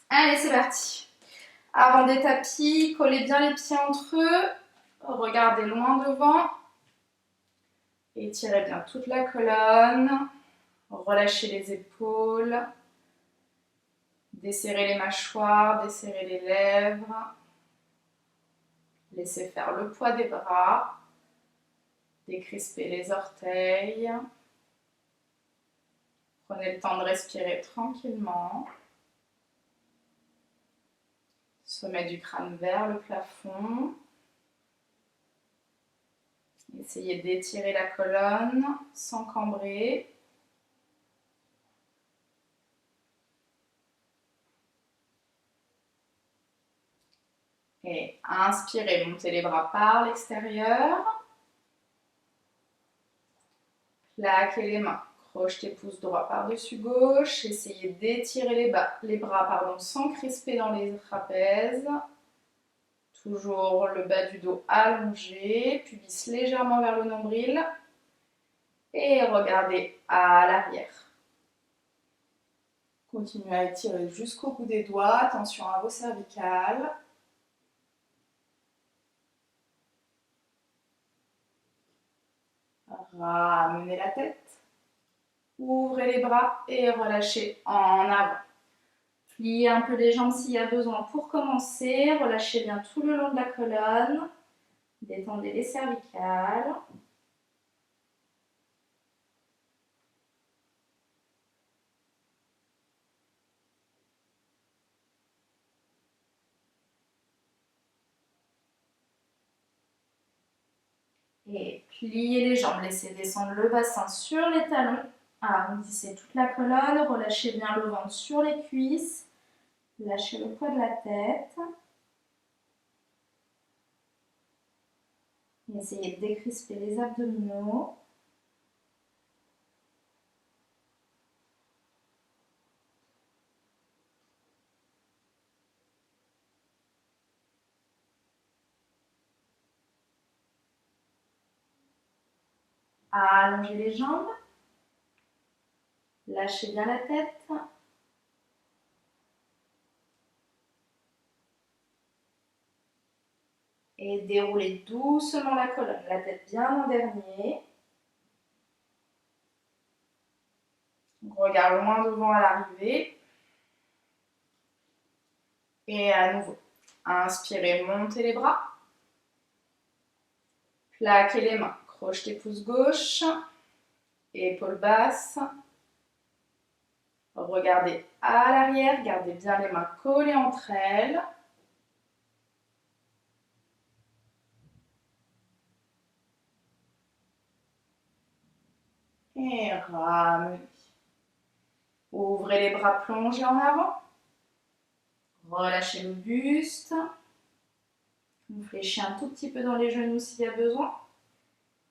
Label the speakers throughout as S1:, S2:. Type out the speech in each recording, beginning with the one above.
S1: Allez, c'est parti. Avant des tapis, collez bien les pieds entre eux. Regardez loin devant. Étirez bien toute la colonne. Relâchez les épaules. Desserrez les mâchoires, desserrez les lèvres. Laissez faire le poids des bras. Décrispez les orteils. Prenez le temps de respirer tranquillement. Sommet du crâne vers le plafond. Essayez d'étirer la colonne sans cambrer. Et inspirez, montez les bras par l'extérieur. Plaquez les mains. Crochetez pouce droit par-dessus gauche. Essayez d'étirer les bras sans crisper dans les trapèzes. Toujours le bas du dos allongé. Pubis légèrement vers le nombril. Et regardez à l'arrière. Continuez à étirer jusqu'au bout des doigts. Attention à vos cervicales. Ramenez la tête. Ouvrez les bras et relâchez en avant. Pliez un peu les jambes s'il y a besoin pour commencer. Relâchez bien tout le long de la colonne. Détendez les cervicales. Et pliez les jambes. Laissez descendre le bassin sur les talons. Arrondissez toute la colonne. Relâchez bien le ventre sur les cuisses. Lâchez le poids de la tête. Essayez de décrisper les abdominaux. Allongez les jambes. Lâchez bien la tête. Et déroulez doucement la colonne, la tête bien en dernier. Regard loin devant à l'arrivée. Et à nouveau, inspirez, montez les bras. Plaquez les mains, crochetez pouce gauche, épaules basses. Regardez à l'arrière, gardez bien les mains collées entre elles. Et ramenez. Ouvrez les bras plongés en avant. Relâchez le buste. Vous fléchissez un tout petit peu dans les genoux s'il y a besoin.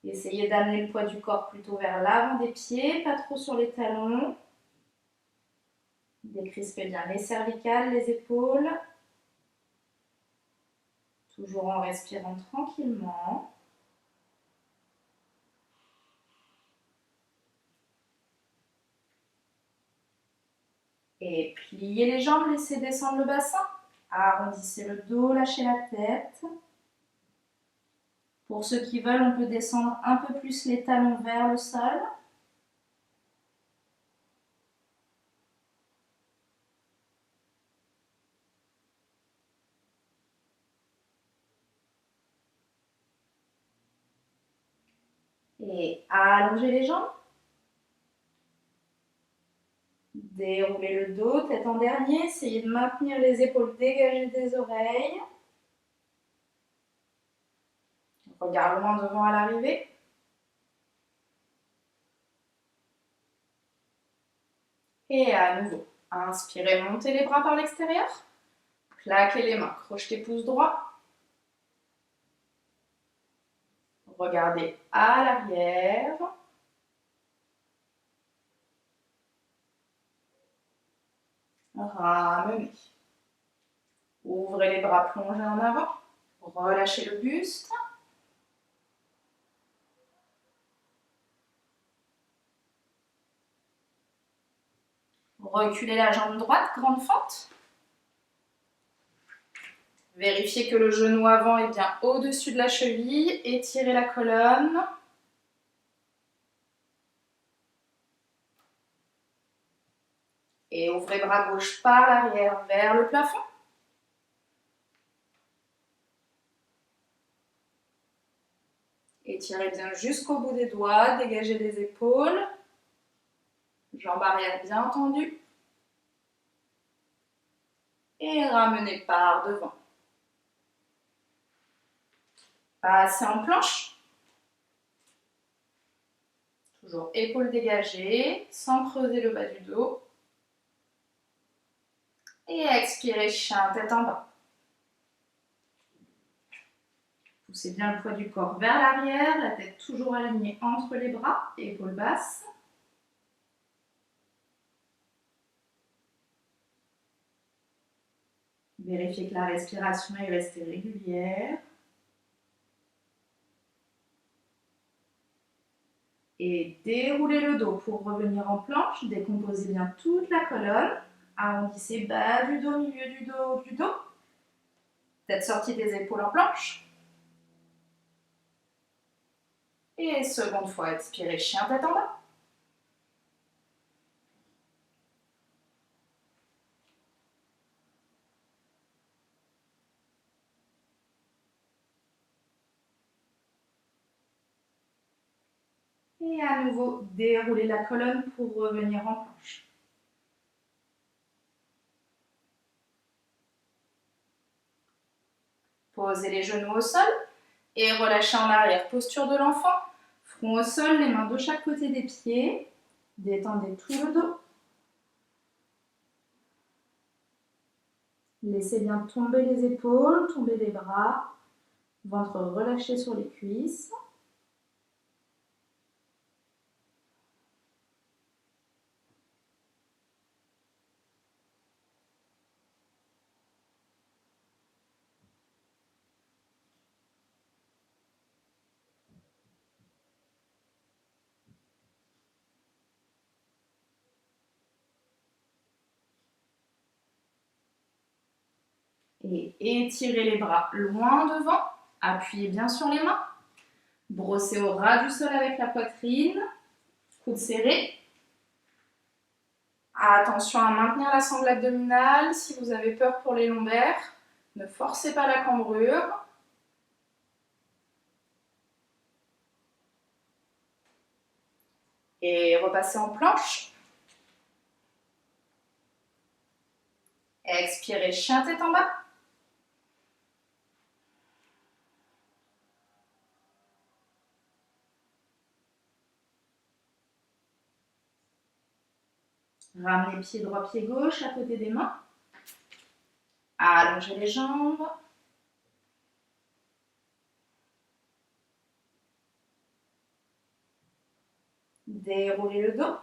S1: Essayez d'amener le poids du corps plutôt vers l'avant des pieds, pas trop sur les talons. Décrispez bien les cervicales, les épaules. Toujours en respirant tranquillement. Et pliez les jambes, laissez descendre le bassin. Arrondissez le dos, lâchez la tête. Pour ceux qui veulent, on peut descendre un peu plus les talons vers le sol. Et allongez les jambes. Déroulez le dos, tête en dernier. Essayez de maintenir les épaules dégagées des oreilles. Regard loin devant à l'arrivée. Et à nouveau, inspirez, montez les bras par l'extérieur. Plaquez les mains, crochetez pouce droit. Regardez à l'arrière. Ramenez. Ouvrez les bras plongés en avant. Relâchez le buste. Reculez la jambe droite, grande fente. Vérifiez que le genou avant est bien au-dessus de la cheville. Étirez la colonne. Et ouvrez bras gauche par l'arrière vers le plafond. Étirez bien jusqu'au bout des doigts, dégagez les épaules. Jambes arrière bien tendues. Et ramenez par devant. Passez en planche. Toujours épaules dégagées, sans creuser le bas du dos. Et expirez, chien, tête en bas. Poussez bien le poids du corps vers l'arrière, la tête toujours alignée entre les bras, épaules basses. Vérifiez que la respiration est restée régulière. Et déroulez le dos pour revenir en planche. Décomposez bien toute la colonne. Arrondissez bas du dos, milieu du dos, haut du dos. Tête sortie des épaules en planche. Et seconde fois, expirez, chien, tête en bas. Et à nouveau, déroulez la colonne pour revenir en planche. Posez les genoux au sol et relâchez en arrière, posture de l'enfant. Front au sol, les mains de chaque côté des pieds. Détendez tout le dos. Laissez bien tomber les épaules, tomber les bras. Ventre relâché sur les cuisses. Et étirez les bras loin devant. Appuyez bien sur les mains. Brossez au ras du sol avec la poitrine. Coudes serrés. Attention à maintenir la sangle abdominale. Si vous avez peur pour les lombaires, ne forcez pas la cambrure. Et repassez en planche. Expirez, chien tête en bas. Ramenez pied droit, pied gauche à côté des mains. Allongez les jambes. Déroulez le dos.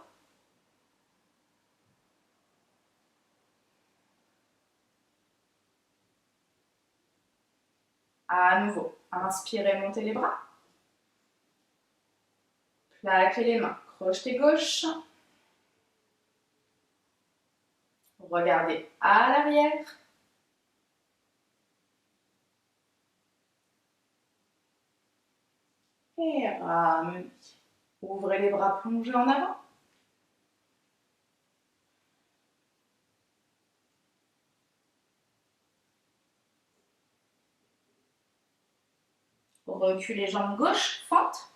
S1: À nouveau, inspirez, montez les bras. Plaquez les mains, crochetez gauche. Regardez à l'arrière. Et ramenez. Ouvrez les bras, plongez en avant. Reculez jambes gauche, fente.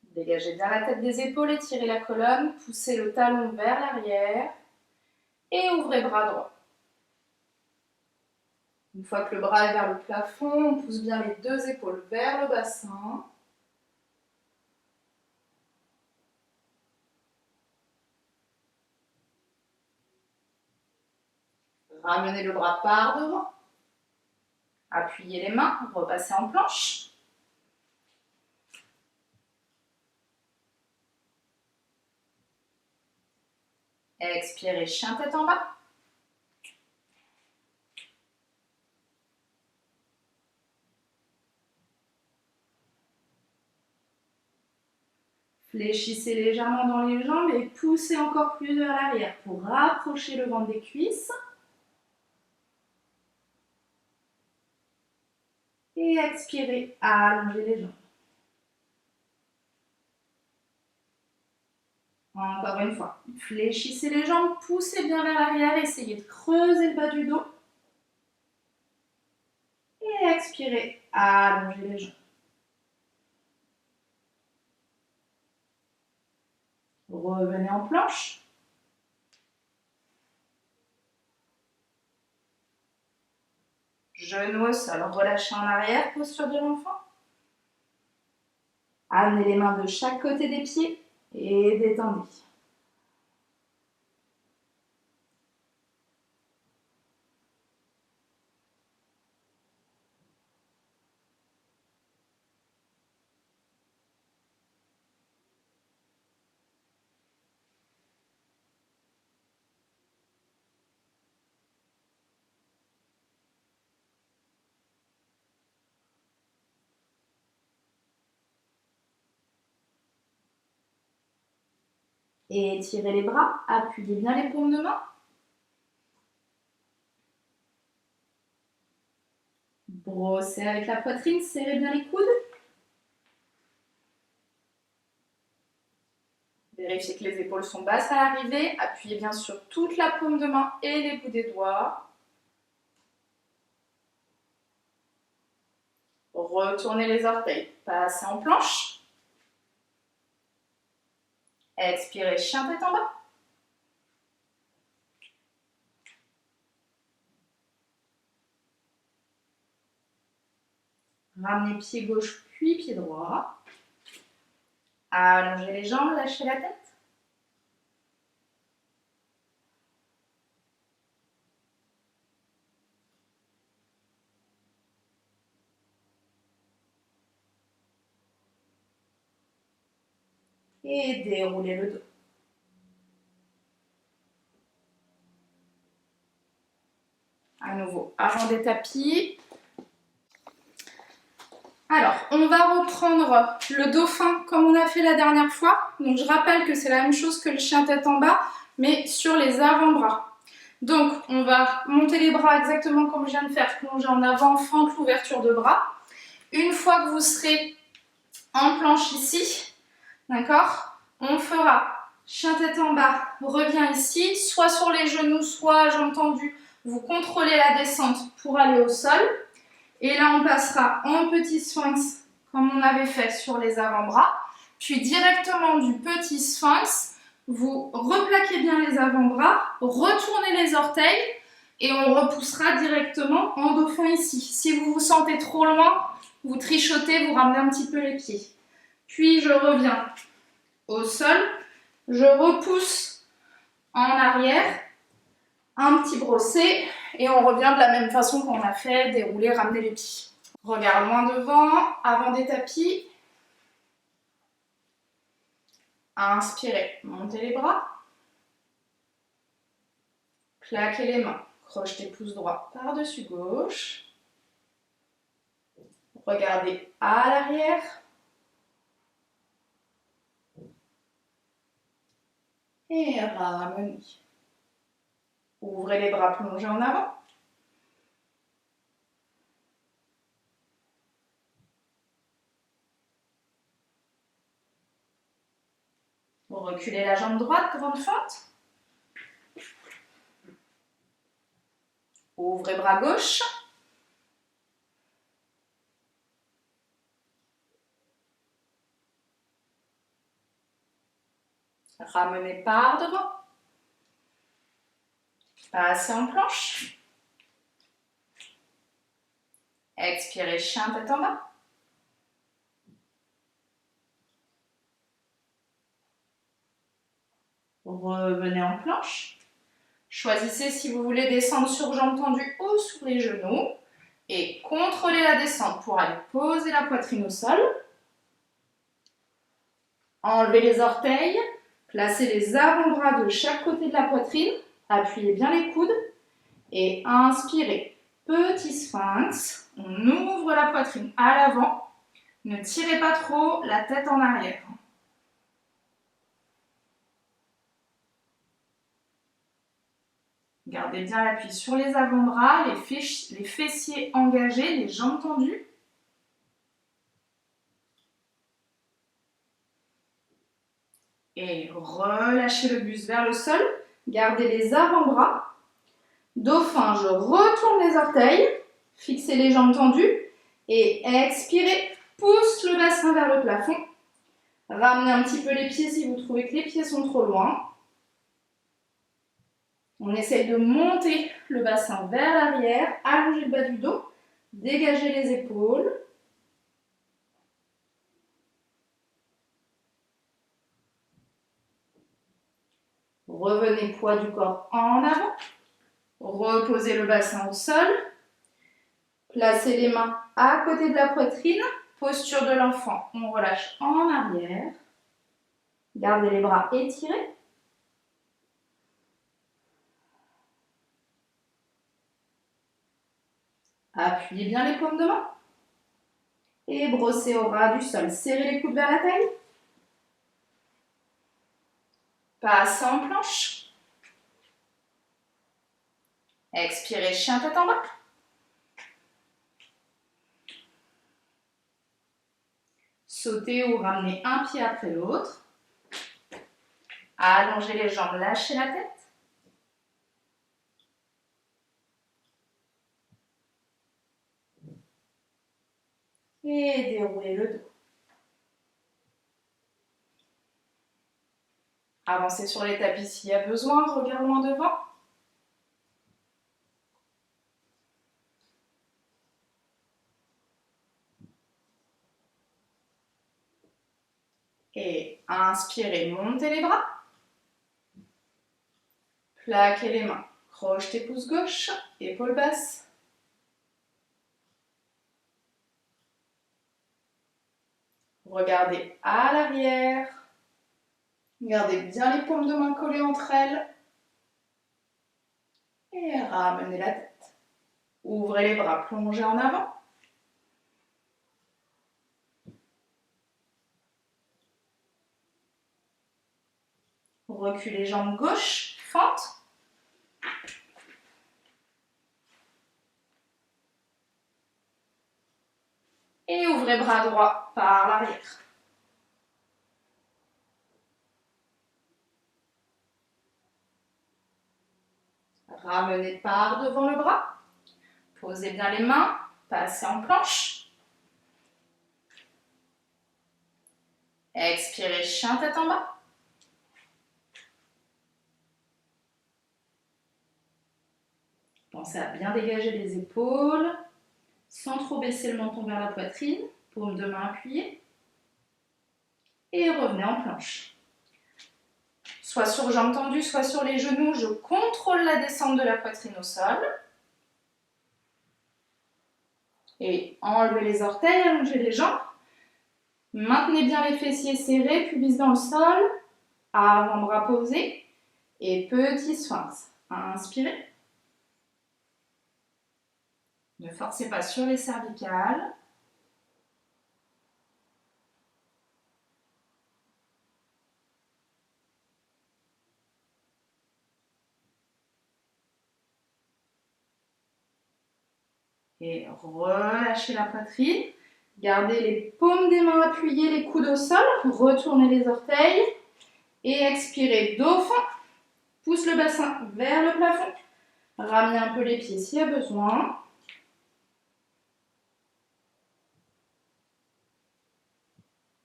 S1: Dégagez bien la tête des épaules, étirez la colonne, poussez le talon vers l'arrière et ouvrez bras droit. Une fois que le bras est vers le plafond, on pousse bien les deux épaules vers le bassin. Ramenez le bras par devant. Appuyez les mains, repassez en planche. Expirez, chien tête en bas. Fléchissez légèrement dans les jambes et poussez encore plus vers l'arrière pour rapprocher le ventre des cuisses. Et expirez, allongez les jambes. Encore une fois, fléchissez les jambes, poussez bien vers l'arrière, essayez de creuser le bas du dos. Et expirez, allongez les jambes. Revenez en planche. Genoux au sol, relâchez en arrière, posture de l'enfant. Amenez les mains de chaque côté des pieds et détendez. Et étirez les bras, appuyez bien les paumes de main. Brossez avec la poitrine, serrez bien les coudes. Vérifiez que les épaules sont basses à l'arrivée. Appuyez bien sur toute la paume de main et les bouts des doigts. Retournez les orteils, passez en planche. Expirez, chien tête en bas. Ramenez pied gauche puis pied droit. Allongez les jambes, lâchez la tête. Et déroulez le dos. À nouveau, avant des tapis. Alors, on va reprendre le dauphin comme on a fait la dernière fois. Donc, je rappelle que c'est la même chose que le chien tête en bas, mais sur les avant-bras. Donc, on va monter les bras exactement comme je viens de faire, plonger en avant, fente l'ouverture de bras. Une fois que vous serez en planche ici, d'accord, on fera chien tête en bas, revient ici, soit sur les genoux, soit à jambes tendues. Vous contrôlez la descente pour aller au sol. Et là, on passera en petit sphinx, comme on avait fait sur les avant-bras. Puis directement du petit sphinx, vous replaquez bien les avant-bras, retournez les orteils et on repoussera directement en dauphin ici. Si vous vous sentez trop loin, vous trichotez, vous ramenez un petit peu les pieds. Puis je reviens au sol, je repousse en arrière, un petit brossé et on revient de la même façon qu'on a fait, dérouler, ramener les pieds. Regarde loin devant, avant des tapis. Inspirez, montez les bras. Plaquez les mains, crochetez pouce droit par-dessus gauche. Regardez à l'arrière. Et ramenez. Ouvrez les bras, plongez en avant. Reculez la jambe droite, grande fente. Ouvrez bras gauche. Ramenez par devant. Passez en planche. Expirez, chien tête en bas. Revenez en planche. Choisissez si vous voulez descendre sur jambes tendues ou sur les genoux. Et contrôlez la descente pour aller poser la poitrine au sol. Enlevez les orteils. Placez les avant-bras de chaque côté de la poitrine. Appuyez bien les coudes. Et inspirez. Petit sphinx. On ouvre la poitrine à l'avant. Ne tirez pas trop la tête en arrière. Gardez bien l'appui sur les avant-bras, les fessiers engagés, les jambes tendues. Et relâchez le buste vers le sol. Gardez les avant-bras. Dauphin, je retourne les orteils. Fixez les jambes tendues. Et expirez, pousse le bassin vers le plafond. Ramenez un petit peu les pieds si vous trouvez que les pieds sont trop loin. On essaye de monter le bassin vers l'arrière, allonger le bas du dos, dégager les épaules. Revenez poids du corps en avant. Reposez le bassin au sol. Placez les mains à côté de la poitrine. Posture de l'enfant, on relâche en arrière. Gardez les bras étirés. Appuyez bien les paumes de main. Et brossez au ras du sol. Serrez les coudes vers la taille. Passez en planche. Expirez, chien tête en bas. Sautez ou ramenez un pied après l'autre. Allongez les jambes, lâchez la tête. Et déroulez le dos. Avancez sur les tapis s'il y a besoin, regard loin devant. Et inspirez, montez les bras. Plaquez les mains. Crochetez pouce gauche, épaule basse. Regardez à l'arrière. Gardez bien les paumes de main collées entre elles. Et ramenez la tête. Ouvrez les bras, plongez en avant. Reculez jambes gauche, fente. Et ouvrez bras droit par l'arrière. Ramenez par devant le bras. Posez bien les mains. Passez en planche. Expirez, chien tête en bas. Pensez à bien dégager les épaules, sans trop baisser le menton vers la poitrine. Paume de main appuyée. Et revenez en planche. Soit sur jambes tendues, soit sur les genoux, je contrôle la descente de la poitrine au sol. Et enlevez les orteils, allongez les jambes. Maintenez bien les fessiers serrés, pubis dans le sol. Avant-bras posé. Et petit sphinx. Inspirez. Ne forcez pas sur les cervicales. Et relâchez la poitrine. Gardez les paumes des mains appuyées, les coudes au sol. Retournez les orteils. Et expirez, dauphin. Pousse le bassin vers le plafond. Ramenez un peu les pieds s'il y a besoin.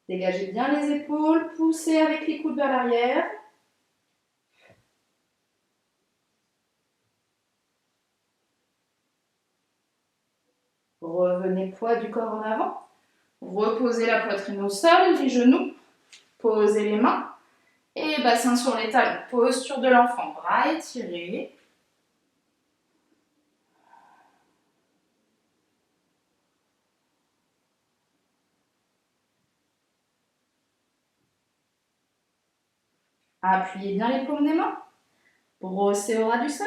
S1: Dégagez bien les épaules. Poussez avec les coudes vers l'arrière. Revenez poids du corps en avant. Reposez la poitrine au sol, les genoux. Posez les mains. Et bassin sur les talons. Posture de l'enfant. Bras étirés. Appuyez bien les paumes des mains. Brossez au ras du sol.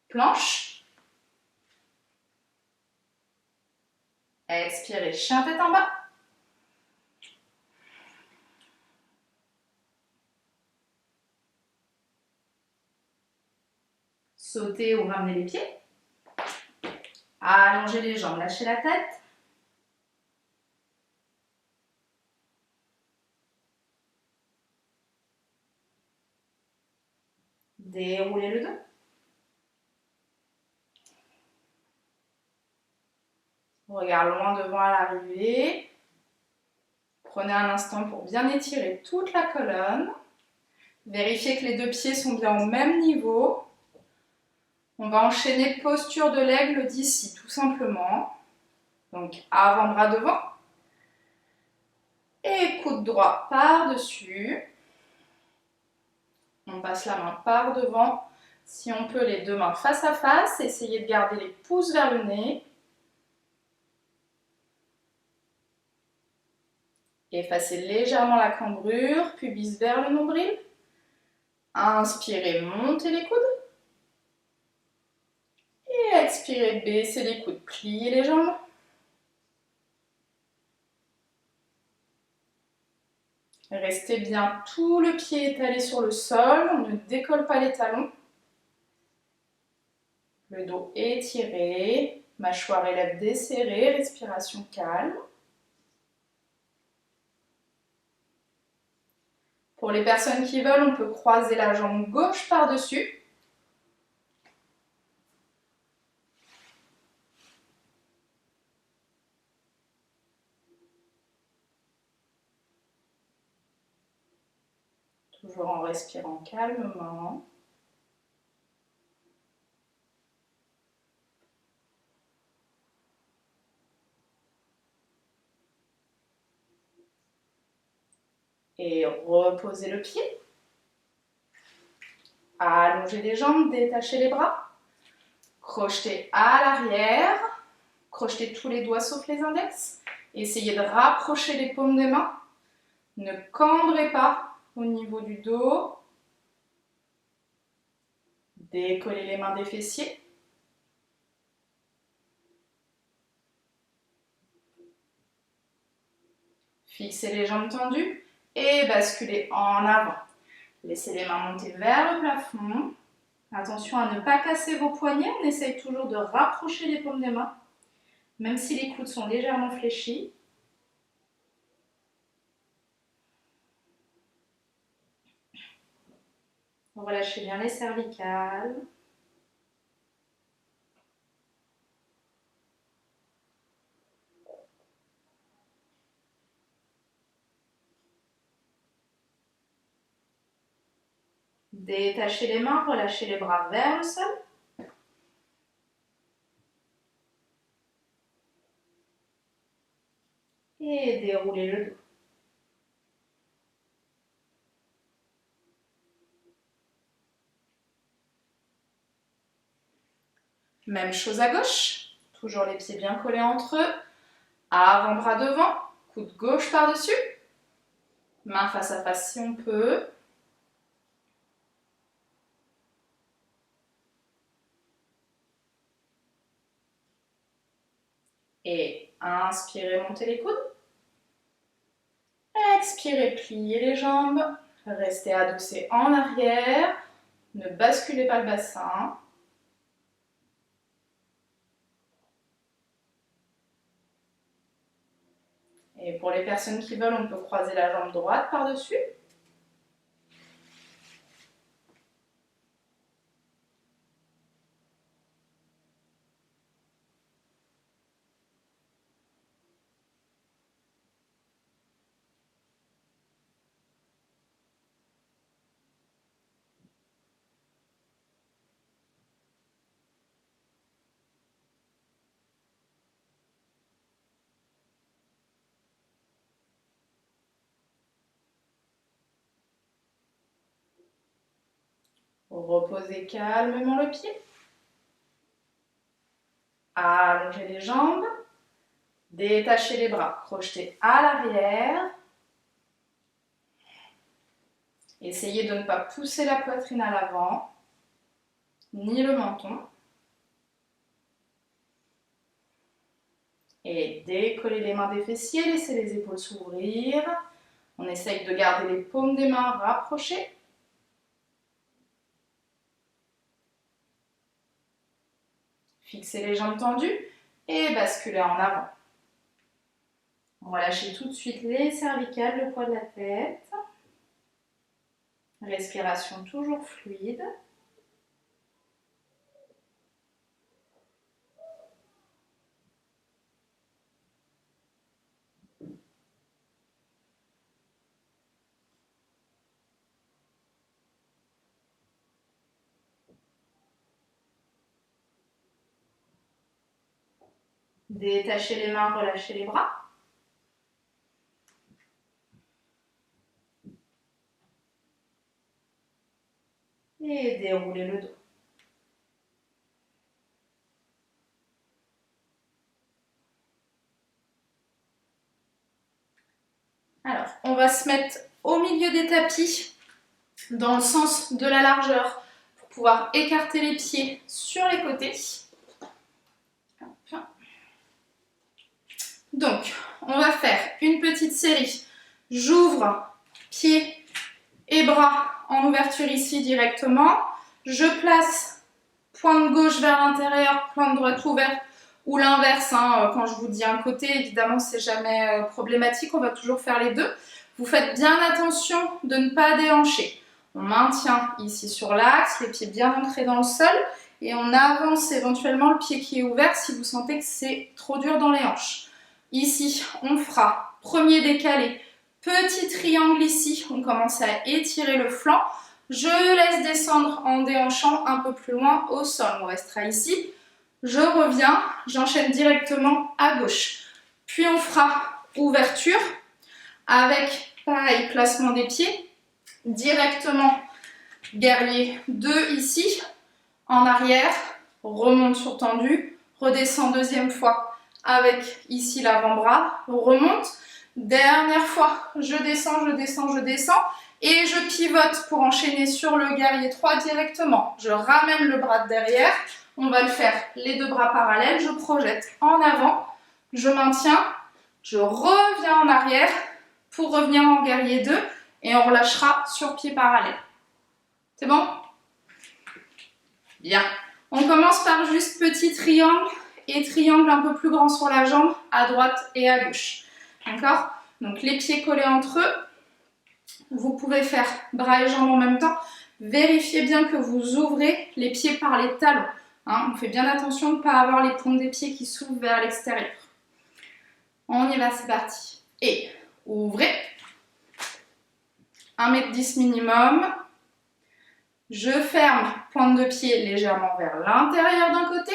S1: Planche. Expirez, chien tête en bas. Sautez ou ramenez les pieds. Allongez les jambes, lâchez la tête. Déroulez le dos. Regard loin devant à l'arrivée. Prenez un instant pour bien étirer toute la colonne. Vérifiez que les deux pieds sont bien au même niveau. On va enchaîner posture de l'aigle d'ici, tout simplement. Donc, avant-bras devant. Et coude droit par-dessus. On passe la main par devant. Si on peut, les deux mains face à face. Essayez de garder les pouces vers le nez. Effacez légèrement la cambrure, pubis vers le nombril. Inspirez, montez les coudes. Et expirez, baissez les coudes, pliez les jambes. Restez bien tout le pied étalé sur le sol, on ne décolle pas les talons. Le dos étiré, mâchoire et lèvres desserrées, respiration calme. Pour les personnes qui veulent, on peut croiser la jambe gauche par-dessus. Toujours en respirant calmement. Et reposez le pied. Allongez les jambes, détachez les bras. Crochetez à l'arrière. Crochetez tous les doigts sauf les index. Essayez de rapprocher les paumes des mains. Ne cambrez pas au niveau du dos. Décollez les mains des fessiers. Fixez les jambes tendues et basculez en avant. Laissez les mains monter vers le plafond. Attention à ne pas casser vos poignets. On essaye toujours de rapprocher les paumes des mains, même si les coudes sont légèrement fléchis. Relâchez bien les cervicales. Détachez les mains, relâchez les bras vers le sol. Et déroulez le dos. Même chose à gauche. Toujours les pieds bien collés entre eux. Avant-bras devant. Coude gauche par-dessus. Main face à face si on peut. Et inspirez, montez les coudes. Expirez, pliez les jambes. Restez adossés en arrière. Ne basculez pas le bassin. Et pour les personnes qui veulent, on peut croiser la jambe droite par-dessus. Reposez calmement le pied. Allongez les jambes. Détachez les bras. Crochetez à l'arrière. Essayez de ne pas pousser la poitrine à l'avant, ni le menton. Et décollez les mains des fessiers, laissez les épaules s'ouvrir. On essaye de garder les paumes des mains rapprochées. Fixez les jambes tendues et basculez en avant. Relâchez tout de suite les cervicales, le poids de la tête. Respiration toujours fluide. Détachez les mains, relâchez les bras. Et déroulez le dos. Alors, on va se mettre au milieu des tapis, dans le sens de la largeur, pour pouvoir écarter les pieds sur les côtés. Donc, on va faire une petite série. J'ouvre pieds et bras en ouverture ici directement. Je place pointe gauche vers l'intérieur, pointe droite ouverte ou l'inverse. Quand je vous dis un côté, évidemment, c'est jamais problématique. On va toujours faire les deux. Vous faites bien attention de ne pas déhancher. On maintient ici sur l'axe, les pieds bien ancrés dans le sol et on avance éventuellement le pied qui est ouvert si vous sentez que c'est trop dur dans les hanches. Ici, on fera premier décalé, petit triangle ici, on commence à étirer le flanc. Je laisse descendre en déhanchant un peu plus loin au sol. On restera ici. Je reviens, j'enchaîne directement à gauche. Puis on fera ouverture avec, pareil, placement des pieds. Directement guerrier 2 ici, en arrière, remonte sur tendu, redescend deuxième fois avec ici l'avant-bras, remonte. Dernière fois, je descends, je descends, je descends. Et je pivote pour enchaîner sur le guerrier 3 directement. Je ramène le bras de derrière. On va le faire les deux bras parallèles. Je projette en avant. Je maintiens. Je reviens en arrière pour revenir en guerrier 2. Et on relâchera sur pied parallèle. C'est bon? Bien. On commence par juste petit triangle et triangle un peu plus grand sur la jambe, à droite et à gauche. D'accord? Donc les pieds collés entre eux. Vous pouvez faire bras et jambes en même temps. Vérifiez bien que vous ouvrez les pieds par les talons. On fait bien attention de ne pas avoir les pointes des pieds qui s'ouvrent vers l'extérieur. On y va, c'est parti. Et ouvrez. 1,10 m minimum. Je ferme, pointe de pied légèrement vers l'intérieur d'un côté.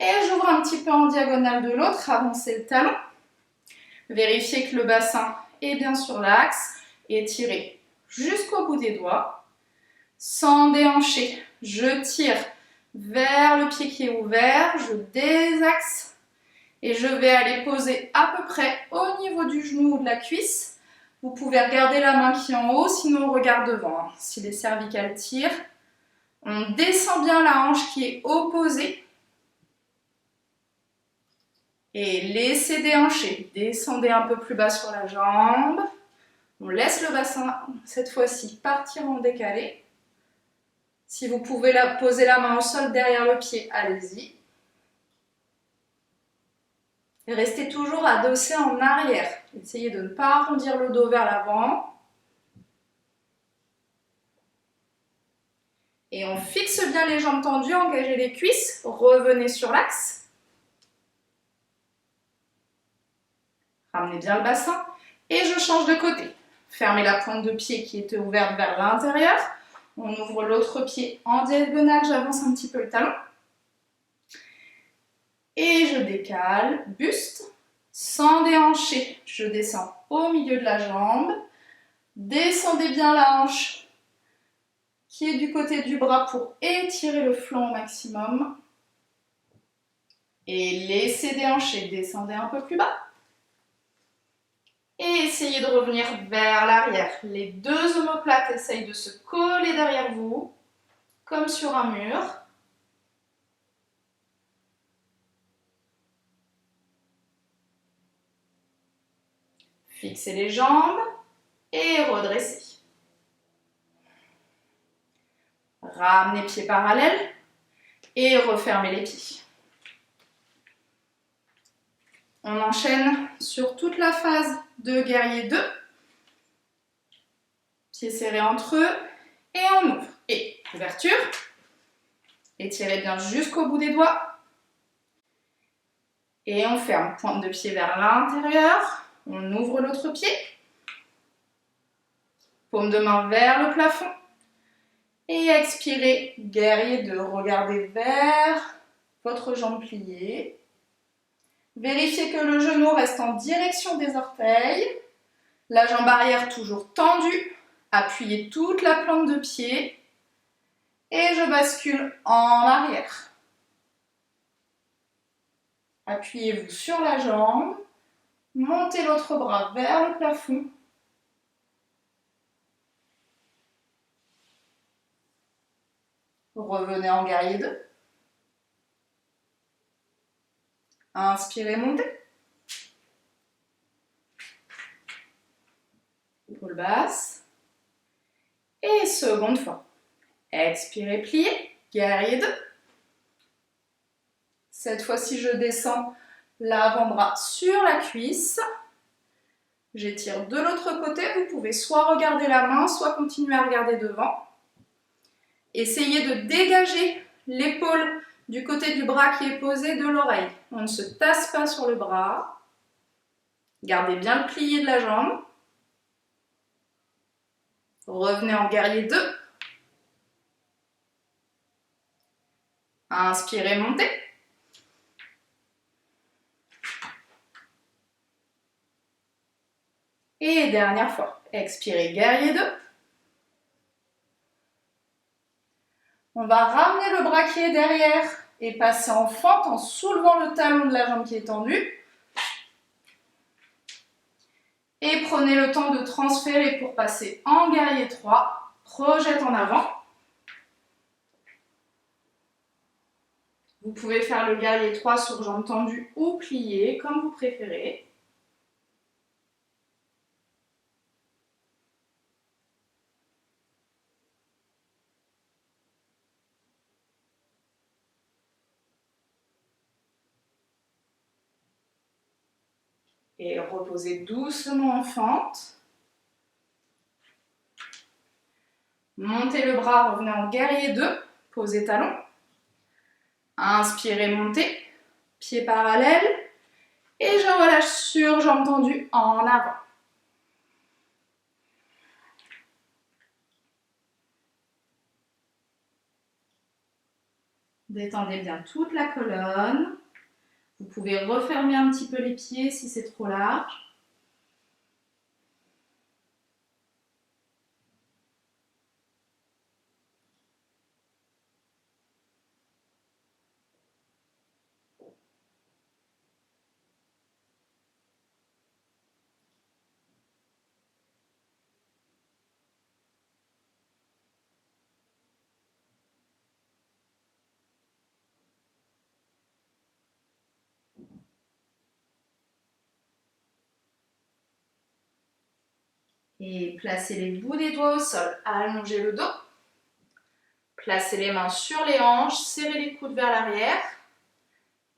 S1: Et j'ouvre un petit peu en diagonale de l'autre, avancez le talon. Vérifiez que le bassin est bien sur l'axe. Étirez jusqu'au bout des doigts. Sans déhancher, je tire vers le pied qui est ouvert. Je désaxe. Et je vais aller poser à peu près au niveau du genou ou de la cuisse. Vous pouvez regarder la main qui est en haut, sinon on regarde devant. Si les cervicales tirent, on descend bien la hanche qui est opposée. Et laissez déhancher. Descendez un peu plus bas sur la jambe. On laisse le bassin, cette fois-ci, partir en décalé. Si vous pouvez poser la main au sol derrière le pied, allez-y. Et restez toujours adossé en arrière. Essayez de ne pas arrondir le dos vers l'avant. Et on fixe bien les jambes tendues, engagez les cuisses, revenez sur l'axe. Ramenez bien le bassin et je change de côté. Fermez la pointe de pied qui était ouverte vers l'intérieur. On ouvre l'autre pied en diagonale, j'avance un petit peu le talon. Et je décale, buste, sans déhancher. Je descends au milieu de la jambe. Descendez bien la hanche qui est du côté du bras pour étirer le flanc au maximum. Et laissez déhancher, descendez un peu plus bas. Et essayez de revenir vers l'arrière. Les deux omoplates essayent de se coller derrière vous, comme sur un mur. Fixez les jambes et redressez. Ramenez pieds parallèles et refermez les pieds. On enchaîne sur toute la phase de guerrier 2. Pieds serrés entre eux et on ouvre. Et ouverture. Étirez bien jusqu'au bout des doigts. Et on ferme. Pointe de pied vers l'intérieur. On ouvre l'autre pied. Paume de main vers le plafond. Et expirez, guerrier 2. Regardez vers votre jambe pliée. Vérifiez que le genou reste en direction des orteils. La jambe arrière toujours tendue. Appuyez toute la plante de pied. Et je bascule en arrière. Appuyez-vous sur la jambe. Montez l'autre bras vers le plafond. Revenez en guerrier 2. Inspirez, montez. Épaule basse. Et seconde fois. Expirez, pliez. Guerrier 2. Cette fois-ci, je descends l'avant-bras sur la cuisse. J'étire de l'autre côté. Vous pouvez soit regarder la main, soit continuer à regarder devant. Essayez de dégager l'épaule du côté du bras qui est posé de l'oreille. On ne se tasse pas sur le bras. Gardez bien le plié de la jambe. Revenez en guerrier 2. Inspirez, montez. Et dernière fois. Expirez, guerrier 2. On va ramener le bras qui est derrière et passer en fente en soulevant le talon de la jambe qui est tendue. Et prenez le temps de transférer pour passer en guerrier 3. Projette en avant. Vous pouvez faire le guerrier 3 sur jambes tendues ou pliées, comme vous préférez. Et reposez doucement en fente. Montez le bras, revenez en guerrier 2. Posez talon. Inspirez, montez. Pieds parallèles. Et je relâche sur jambes tendues en avant. Détendez bien toute la colonne. Vous pouvez refermer un petit peu les pieds si c'est trop large. Et placez les bouts des doigts au sol, allongez le dos. Placez les mains sur les hanches, serrez les coudes vers l'arrière.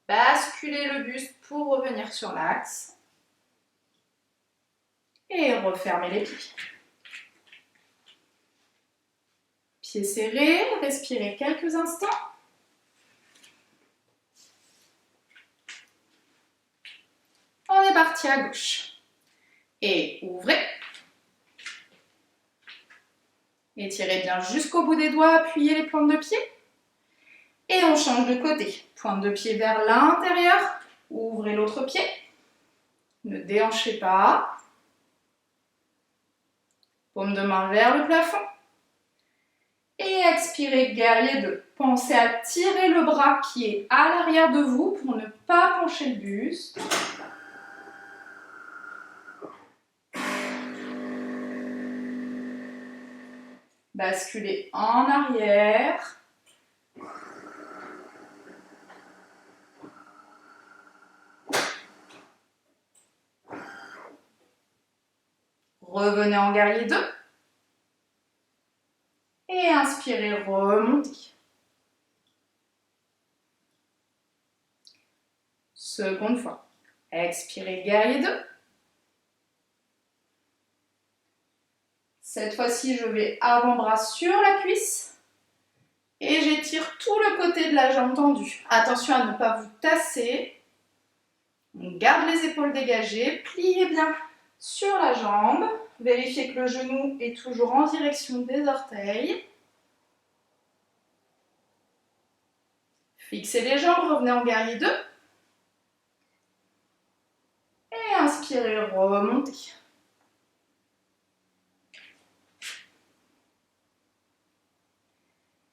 S1: Basculez le buste pour revenir sur l'axe. Et refermez les pieds. Pieds serrés, respirez quelques instants. On est parti à gauche. Et ouvrez. Étirez bien jusqu'au bout des doigts, appuyez les plantes de pied. Et on change de côté. Pointe de pied vers l'intérieur. Ouvrez l'autre pied. Ne déhanchez pas. Paume de main vers le plafond. Et expirez, guerrier 2. Pensez à tirer le bras qui est à l'arrière de vous pour ne pas pencher le buste. Basculez en arrière. Revenez en guerrier 2. Et inspirez, remontez. Seconde fois. Expirez, guerrier 2. Cette fois-ci, je vais avant-bras sur la cuisse et j'étire tout le côté de la jambe tendue. Attention à ne pas vous tasser. On garde les épaules dégagées, pliez bien sur la jambe. Vérifiez que le genou est toujours en direction des orteils. Fixez les jambes, revenez en guerrier 2. Et inspirez, remontez.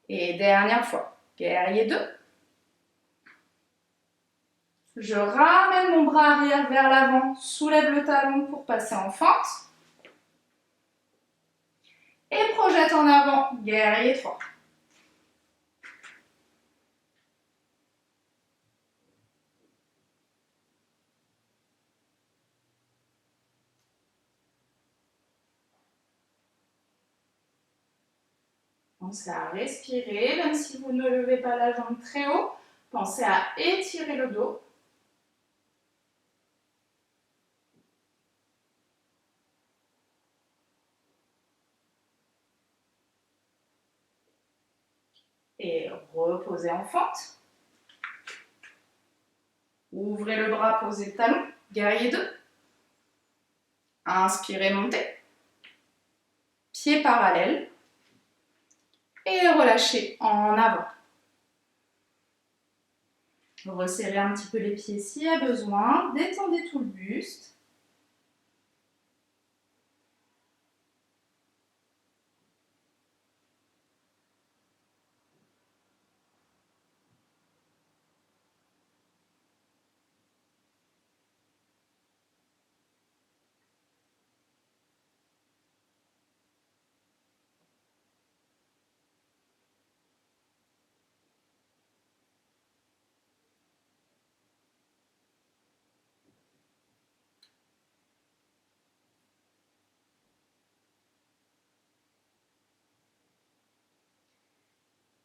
S1: Et dernière fois, guerrier 2. Je ramène mon bras arrière vers l'avant, soulève le talon pour passer en fente. Et projette en avant, guerrier 3. Pensez à respirer, même si vous ne levez pas la jambe très haut. Pensez à étirer le dos. Et reposez en fente. Ouvrez le bras, posez le talon, guerrier 2. Inspirez, montez. Pieds parallèles. Et relâchez en avant. Resserrez un petit peu les pieds s'il y a besoin. Détendez tout le buste.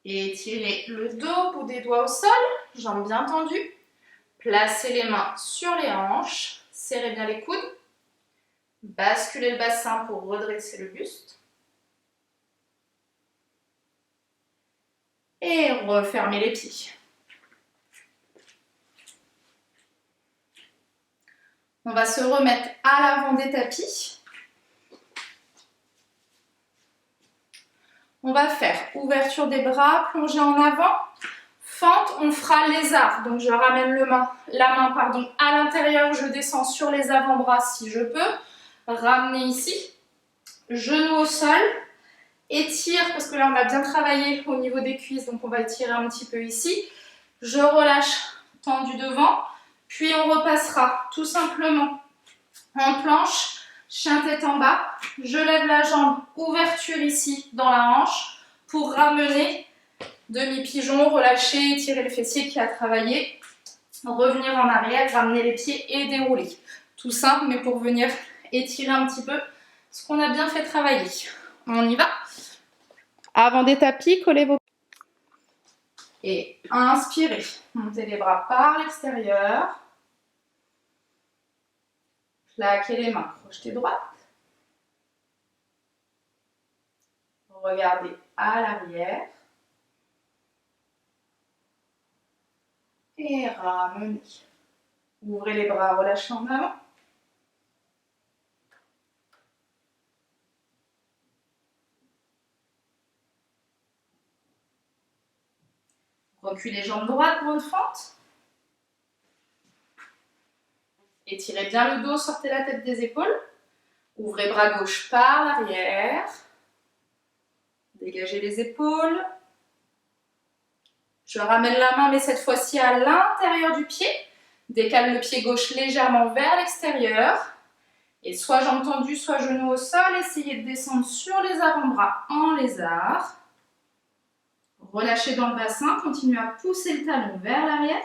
S1: Et étirez le dos, bout des doigts au sol, jambes bien tendues. Placez les mains sur les hanches, serrez bien les coudes. Basculez le bassin pour redresser le buste. Et refermez les pieds. On va se remettre à l'avant des tapis. On va faire ouverture des bras, plongée en avant. Fente, on fera lézard. Donc je ramène la main à l'intérieur, je descends sur les avant-bras si je peux. Ramenez ici. Genou au sol. Étire, parce que là on a bien travaillé au niveau des cuisses, donc on va étirer un petit peu ici. Je relâche, tendu devant. Puis on repassera tout simplement en planche, chien tête en bas. Je lève la jambe, ouverture ici dans la hanche pour ramener demi-pigeon, relâcher, étirer le fessier qui a travaillé. Revenir en arrière, ramener les pieds et dérouler. Tout simple, mais pour venir étirer un petit peu ce qu'on a bien fait travailler. On y va. Avant des tapis, collez vos pieds. Et inspirez. Montez les bras par l'extérieur. Plaquez les mains, crochetez droite. Regardez à l'arrière. Et ramenez. Ouvrez les bras, relâchez en avant. Reculez jambes droites pour une fente. Étirez bien le dos, sortez la tête des épaules. Ouvrez bras gauche par l'arrière. Dégagez les épaules. Je ramène la main, mais cette fois-ci à l'intérieur du pied. Décale le pied gauche légèrement vers l'extérieur. Et soit jambes tendues, soit genoux au sol. Essayez de descendre sur les avant-bras en lézard. Relâchez dans le bassin. Continuez à pousser le talon vers l'arrière.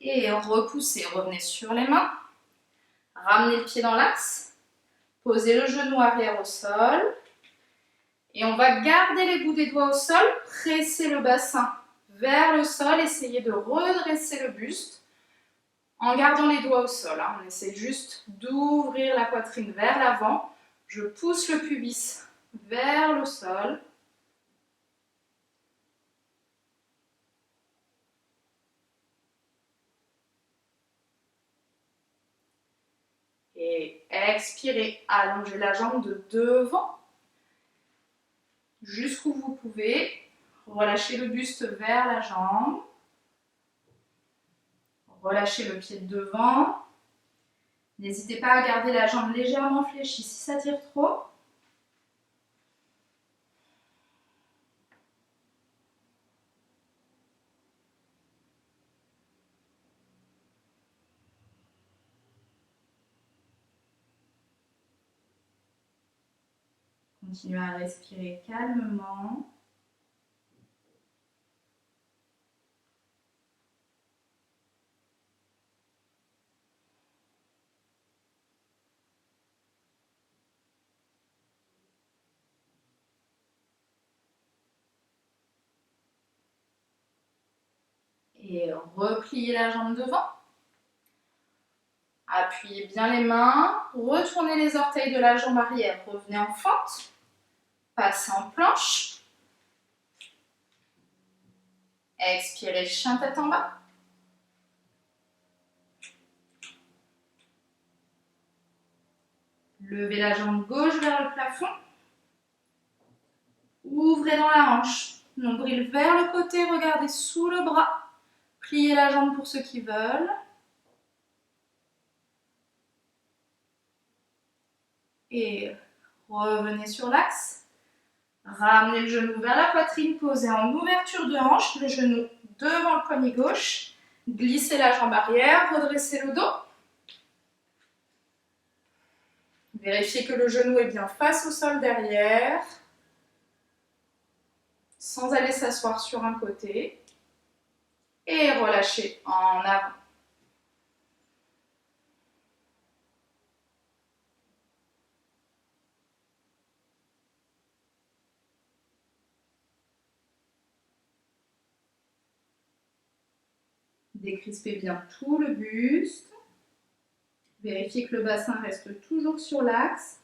S1: Et repoussez, revenez sur les mains. Ramenez le pied dans l'axe. Posez le genou arrière au sol. Et on va garder les bouts des doigts au sol, presser le bassin vers le sol, essayez de redresser le buste en gardant les doigts au sol. On essaie juste d'ouvrir la poitrine vers l'avant. Je pousse le pubis vers le sol. Et expirez, allongez la jambe de devant jusqu'où vous pouvez. Relâchez le buste vers la jambe. Relâchez le pied de devant. N'hésitez pas à garder la jambe légèrement fléchie si ça tire trop. Continuez à respirer calmement. Et repliez la jambe devant. Appuyez bien les mains. Retournez les orteils de la jambe arrière. Revenez en fente. Passez en planche. Expirez, chien tête en bas. Levez la jambe gauche vers le plafond. Ouvrez dans la hanche. Nombril vers le côté, regardez sous le bras. Pliez la jambe pour ceux qui veulent. Et revenez sur l'axe. Ramenez le genou vers la poitrine, posez en ouverture de hanche, le genou devant le poignet gauche. Glissez la jambe arrière, redressez le dos. Vérifiez que le genou est bien face au sol derrière, sans aller s'asseoir sur un côté. Et relâchez en avant. Décrispez bien tout le buste. Vérifiez que le bassin reste toujours sur l'axe.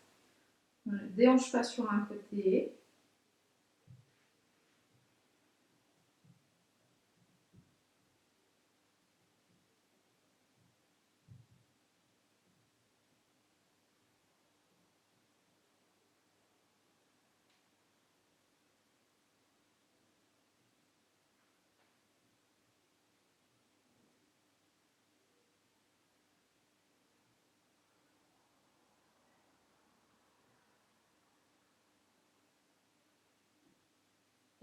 S1: On ne déhanche pas sur un côté.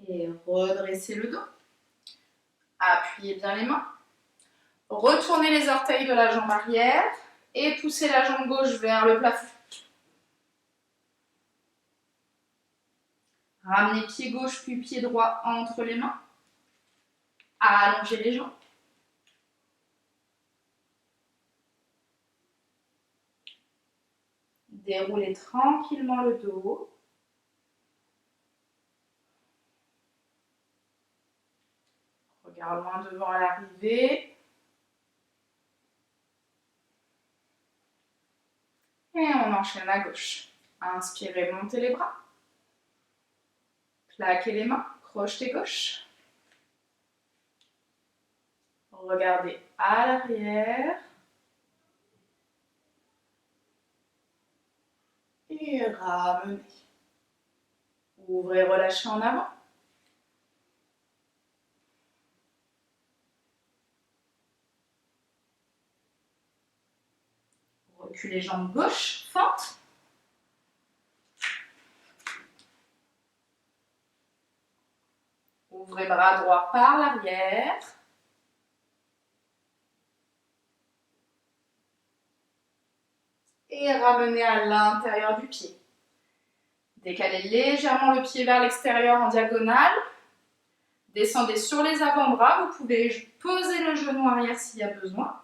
S1: Et redressez le dos. Appuyez bien les mains. Retournez les orteils de la jambe arrière et poussez la jambe gauche vers le plafond. Ramenez pied gauche puis pied droit entre les mains. Allongez les jambes. Déroulez tranquillement le dos. Regarde loin devant à l'arrivée. Et on enchaîne à gauche. Inspirez, montez les bras. Plaquez les mains, crochetez gauche. Regardez à l'arrière. Et ramenez. Ouvrez, relâchez en avant. Reculez jambe gauche, fente. Ouvrez bras droit par l'arrière. Et ramenez à l'intérieur du pied. Décalez légèrement le pied vers l'extérieur en diagonale. Descendez sur les avant-bras. Vous pouvez poser le genou arrière s'il y a besoin.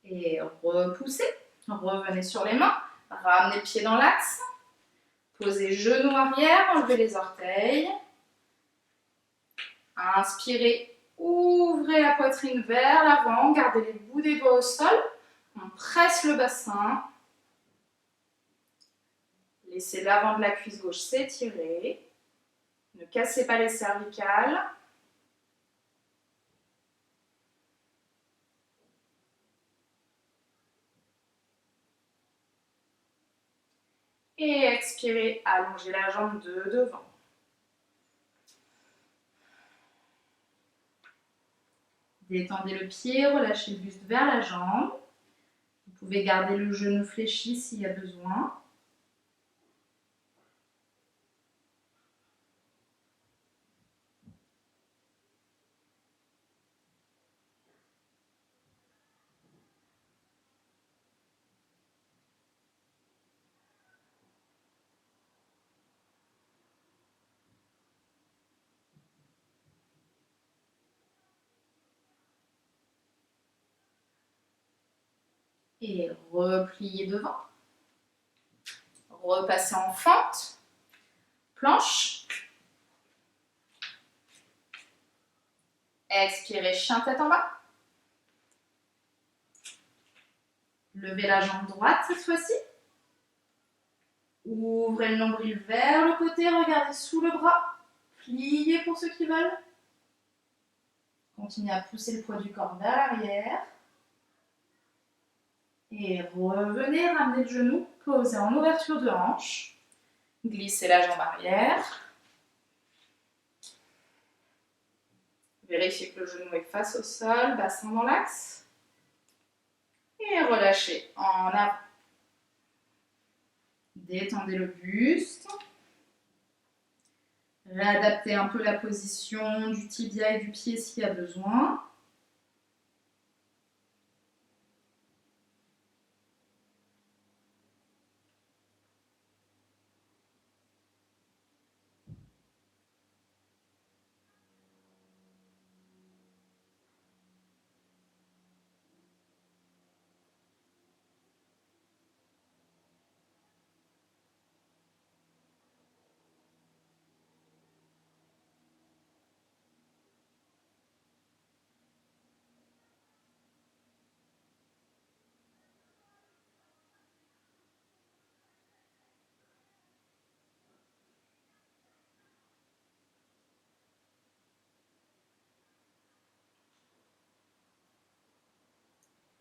S1: Et repoussez. Revenez sur les mains. Ramenez le pied dans l'axe. Posez genoux arrière, enlevez les orteils. Inspirez, ouvrez la poitrine vers l'avant, gardez les bouts des doigts au sol. On presse le bassin. Laissez l'avant de la cuisse gauche s'étirer. Ne cassez pas les cervicales. Et expirez, allongez la jambe de devant. Détendez le pied, relâchez le buste vers la jambe. Vous pouvez garder le genou fléchi s'il y a besoin. Et repliez devant. Repassez en fente. Planche. Expirez, chien tête en bas. Levez la jambe droite cette fois-ci. Ouvrez le nombril vers le côté, regardez sous le bras. Pliez pour ceux qui veulent. Continuez à pousser le poids du corps vers l'arrière. Et revenez, ramenez le genou, posez en ouverture de hanche. Glissez la jambe arrière. Vérifiez que le genou est face au sol, bassin dans l'axe. Et relâchez en avant. Détendez le buste. Réadaptez un peu la position du tibia et du pied s'il y a besoin.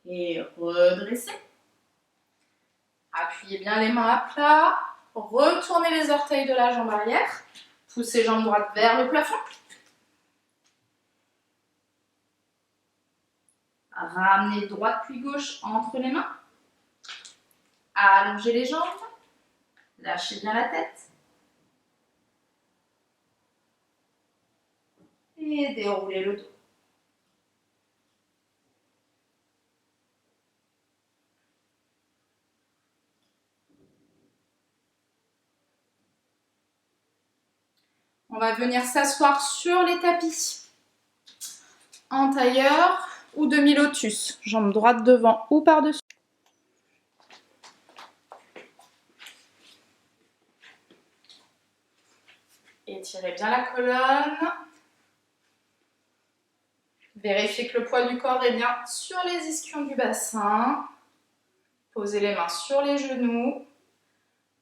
S1: Et redressez. Appuyez bien les mains à plat. Retournez les orteils de la jambe arrière. Poussez jambe droite vers le plafond. Ramenez droite puis gauche entre les mains. Allongez les jambes. Lâchez bien la tête. Et déroulez le dos. On va venir s'asseoir sur les tapis. En tailleur ou demi-lotus. Jambe droite devant ou par-dessus. Étirez bien la colonne. Vérifiez que le poids du corps est bien sur les ischions du bassin. Posez les mains sur les genoux.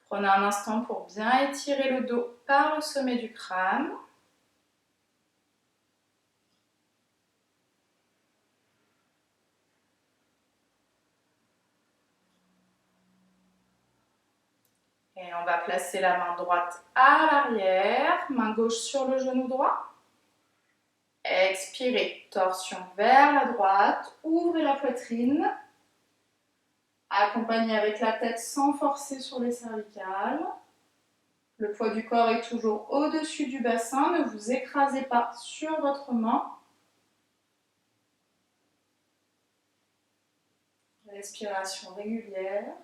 S1: Prenez un instant pour bien étirer le dos par le sommet du crâne. Et on va placer la main droite à l'arrière, main gauche sur le genou droit. Expirez, torsion vers la droite, ouvrez la poitrine. Accompagnez avec la tête sans forcer sur les cervicales. Le poids du corps est toujours au-dessus du bassin, ne vous écrasez pas sur votre main. Respiration régulière.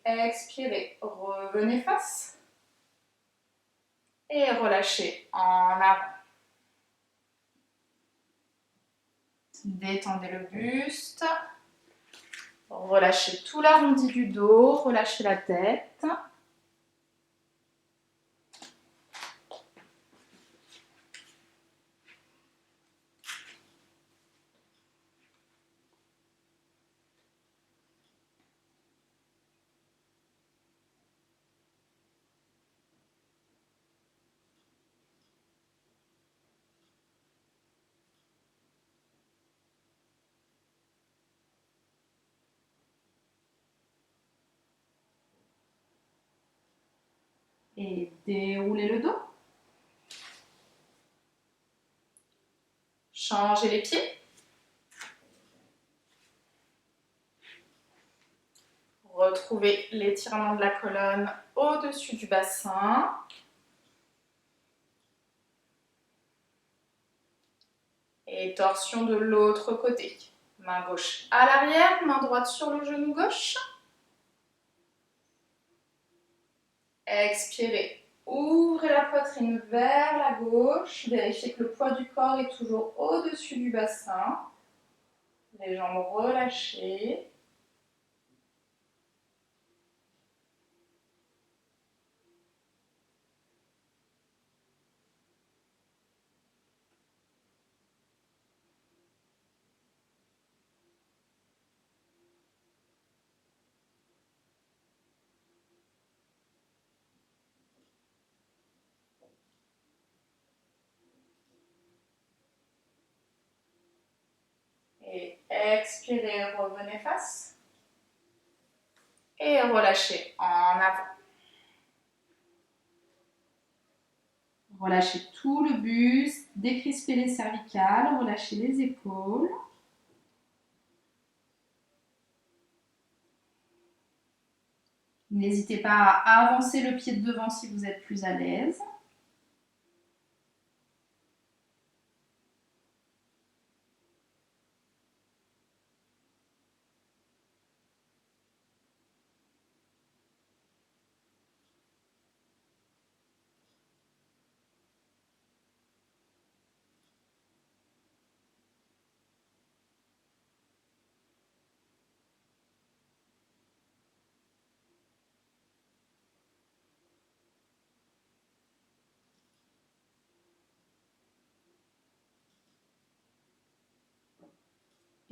S1: expirez, revenez face. Et relâchez en avant. Détendez le buste. Relâchez tout l'arrondi du dos, relâchez la tête. Et déroulez le dos. Changez les pieds. Retrouvez l'étirement de la colonne au-dessus du bassin. Et torsion de l'autre côté. Main gauche à l'arrière, main droite sur le genou gauche. Expirez. Ouvrez la poitrine vers la gauche. Vérifiez que le poids du corps est toujours au-dessus du bassin. Les jambes relâchées. Et expirez, revenez face. Et relâchez en avant. Relâchez tout le buste, décrispez les cervicales, relâchez les épaules. N'hésitez pas à avancer le pied de devant si vous êtes plus à l'aise.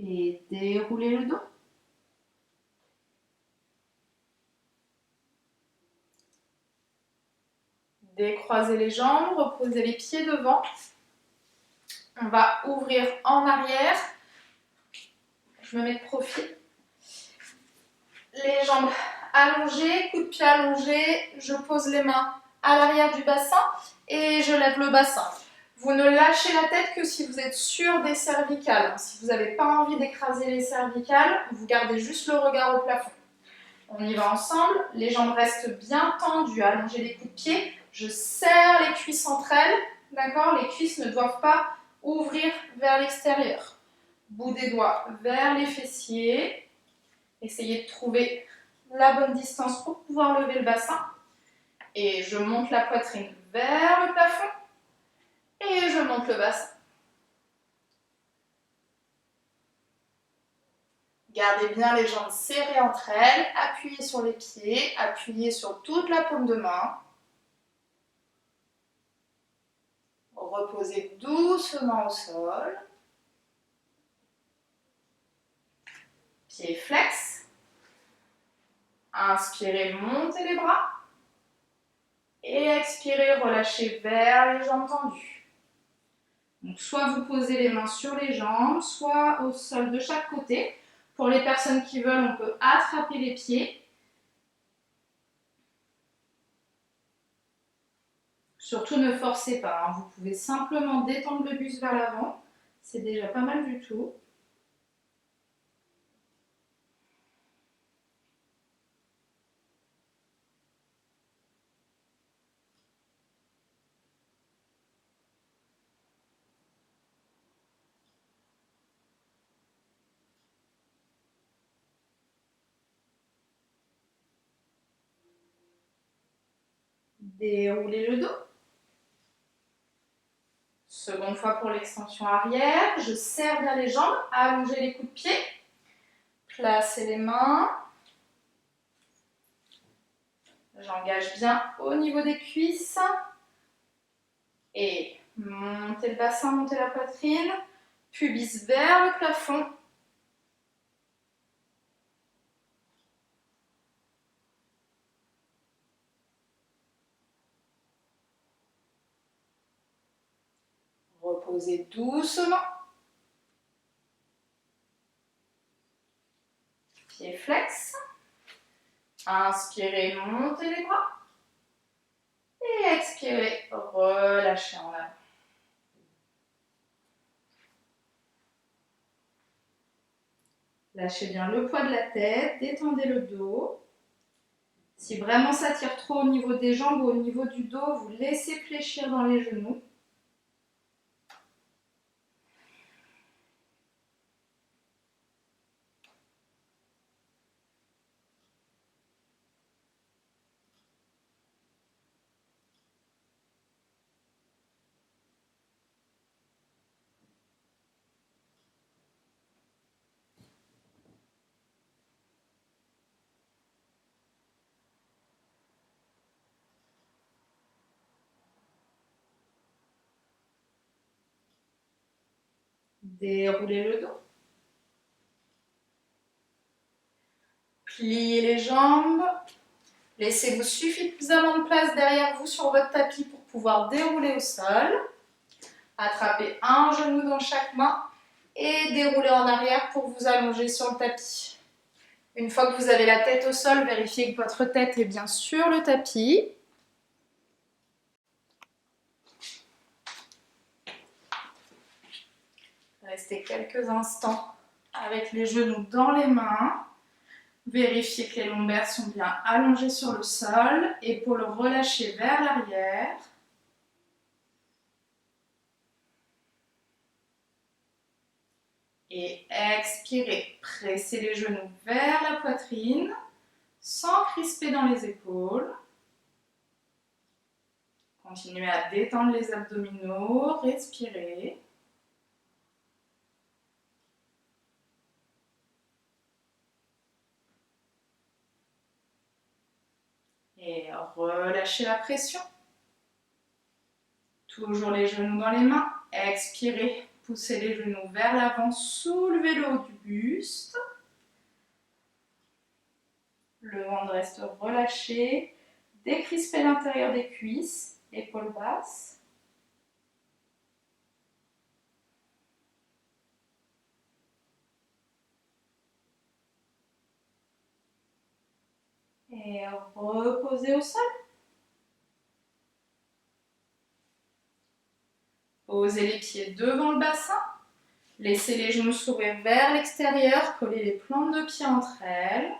S1: Et déroulez le dos. Décroisez les jambes, reposez les pieds devant. On va ouvrir en arrière. Je me mets de profil. Les jambes allongées, coude de pied allongé. Je pose les mains à l'arrière du bassin et je lève le bassin. Vous ne lâchez la tête que si vous êtes sûr des cervicales. Si vous n'avez pas envie d'écraser les cervicales, vous gardez juste le regard au plafond. On y va ensemble. Les jambes restent bien tendues. Allongez les coudes de pied. Je serre les cuisses entre elles. D'accord? Les cuisses ne doivent pas ouvrir vers l'extérieur. Bout des doigts vers les fessiers. Essayez de trouver la bonne distance pour pouvoir lever le bassin. Et je monte la poitrine vers le plafond. Et je monte le bassin. Gardez bien les jambes serrées entre elles. Appuyez sur les pieds. Appuyez sur toute la paume de main. Reposez doucement au sol. Pieds flex. Inspirez, montez les bras. Et expirez, relâchez vers les jambes tendues. Donc, soit vous posez les mains sur les jambes, soit au sol de chaque côté. Pour les personnes qui veulent, on peut attraper les pieds. Surtout ne forcez pas, hein. Vous pouvez simplement détendre le buste vers l'avant. C'est déjà pas mal du tout. Déroulez le dos. Seconde fois pour l'extension arrière. Je serre bien les jambes, allongez les coups de pied. Placez les mains. J'engage bien au niveau des cuisses. Et montez le bassin, montez la poitrine. Pubis vers le plafond. Reposez doucement. Pieds flex. Inspirez, montez les bras. Et expirez, relâchez en avant. Lâchez bien le poids de la tête, détendez le dos. Si vraiment ça tire trop au niveau des jambes ou au niveau du dos, vous laissez fléchir dans les genoux. Déroulez le dos. Pliez les jambes. Laissez-vous suffisamment de place derrière vous sur votre tapis pour pouvoir dérouler au sol. Attrapez un genou dans chaque main et déroulez en arrière pour vous allonger sur le tapis. Une fois que vous avez la tête au sol, vérifiez que votre tête est bien sur le tapis. Restez quelques instants avec les genoux dans les mains. Vérifiez que les lombaires sont bien allongés sur le sol. Épaules relâchées vers l'arrière. Et expirez. Pressez les genoux vers la poitrine sans crisper dans les épaules. Continuez à détendre les abdominaux. Respirez. Et relâchez la pression. Toujours les genoux dans les mains. Expirez. Poussez les genoux vers l'avant. Soulevez le haut du buste. Le ventre reste relâché. Décrispez l'intérieur des cuisses. Épaules basses. Et reposez au sol. Posez les pieds devant le bassin. Laissez les genoux s'ouvrir vers l'extérieur. Collez les plantes de pied entre elles.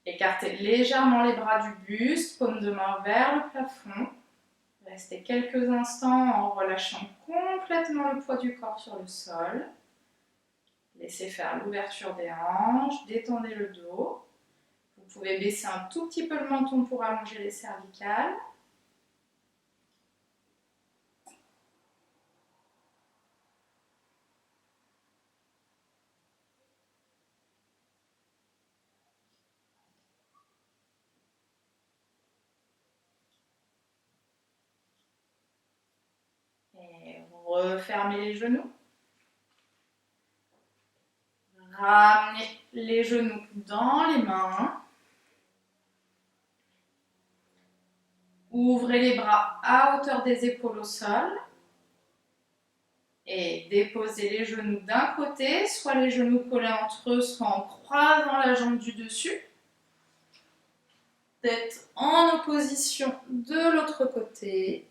S1: Écartez légèrement les bras du buste, paume de main vers le plafond. Restez quelques instants en relâchant complètement le poids du corps sur le sol. Laissez faire l'ouverture des hanches, détendez le dos. Vous pouvez baisser un tout petit peu le menton pour allonger les cervicales. Et refermez les genoux. Ramenez les genoux dans les mains. Ouvrez les bras à hauteur des épaules au sol. Et déposez les genoux d'un côté, soit les genoux collés entre eux, soit en croisant la jambe du dessus. Tête en opposition de l'autre côté.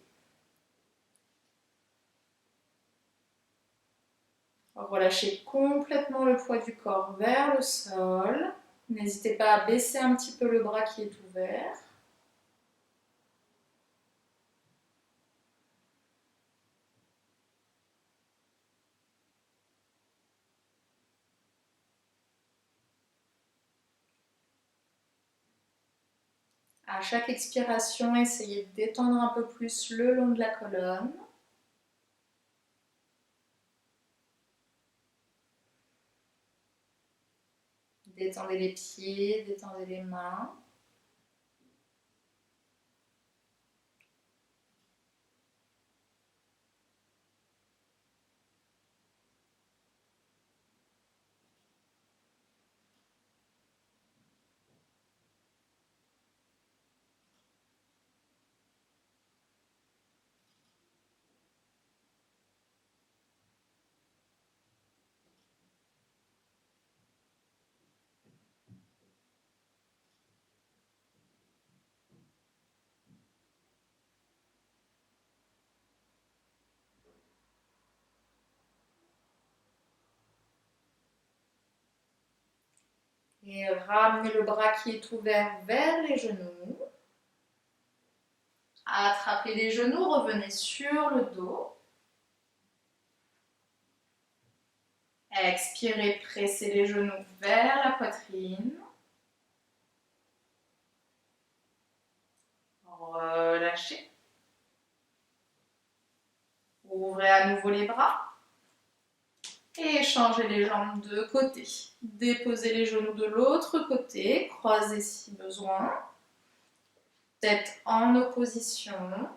S1: Relâchez complètement le poids du corps vers le sol. N'hésitez pas à baisser un petit peu le bras qui est ouvert. À chaque expiration, essayez de détendre un peu plus le long de la colonne. Détendez les pieds, détendez les mains. Et ramenez le bras qui est ouvert vers les genoux. Attrapez les genoux, revenez sur le dos. Expirez, pressez les genoux vers la poitrine. Relâchez. Ouvrez à nouveau les bras. Et échangez les jambes de côté. Déposez les genoux de l'autre côté, croisez si besoin. Tête en opposition.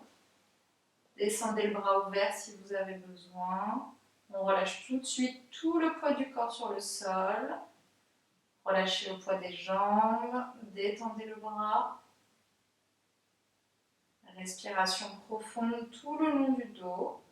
S1: Descendez le bras ouvert si vous avez besoin. On relâche tout de suite tout le poids du corps sur le sol. Relâchez le poids des jambes. Détendez le bras. Respiration profonde tout le long du dos.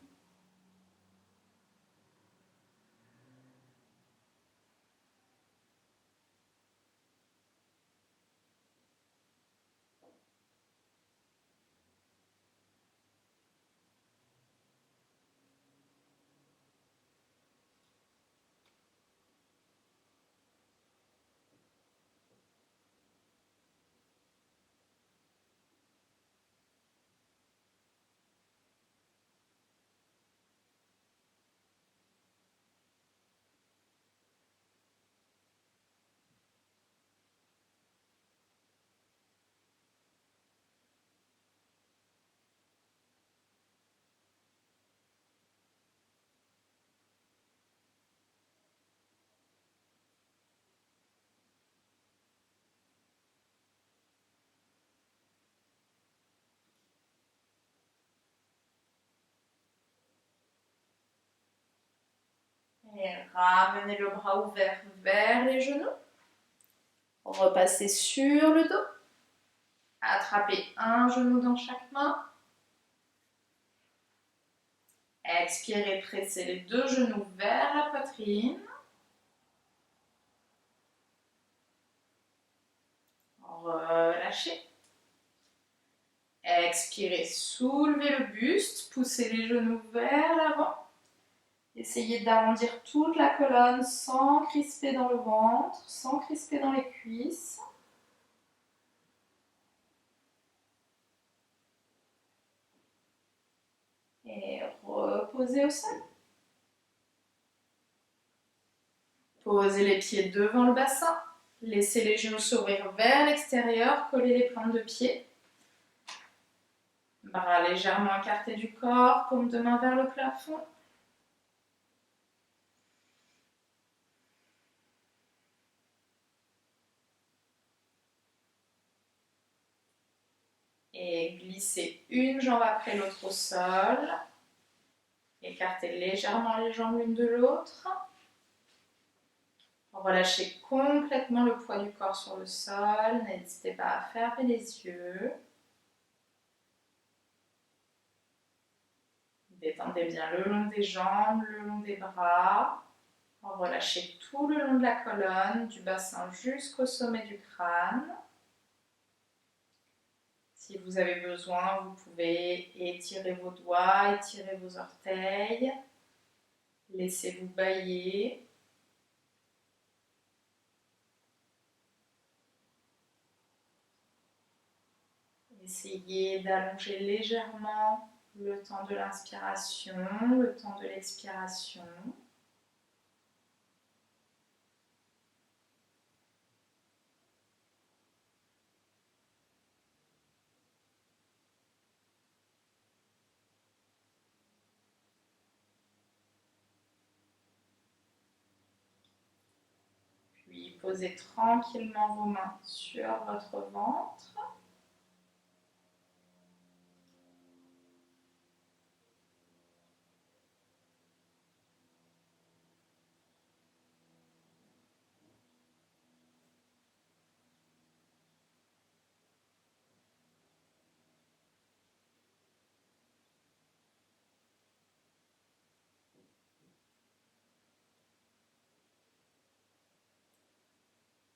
S1: Et ramenez le bras ouvert vers les genoux. Repassez sur le dos. Attrapez un genou dans chaque main. Expirez, pressez les deux genoux vers la poitrine. Relâchez. Expirez, soulevez le buste, poussez les genoux vers l'avant. Essayez d'arrondir toute la colonne sans crisper dans le ventre, sans crisper dans les cuisses. Et reposez au sol. Posez les pieds devant le bassin. Laissez les genoux s'ouvrir vers l'extérieur, collez les plantes de pied. Bras légèrement écartés du corps, paume de main vers le plafond. Et glissez une jambe après l'autre au sol. Écartez légèrement les jambes l'une de l'autre. Relâchez complètement le poids du corps sur le sol. N'hésitez pas à fermer les yeux. Détendez bien le long des jambes, le long des bras. Relâchez tout le long de la colonne, du bassin jusqu'au sommet du crâne. Si vous avez besoin, vous pouvez étirer vos doigts, étirer vos orteils. Laissez-vous bâiller. Essayez d'allonger légèrement le temps de l'inspiration, le temps de l'expiration. posez tranquillement vos mains sur votre ventre.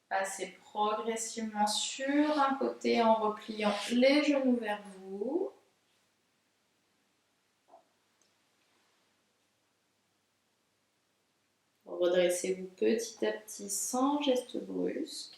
S1: Passez progressivement sur un côté en repliant les genoux vers vous. Redressez-vous petit à petit sans geste brusque.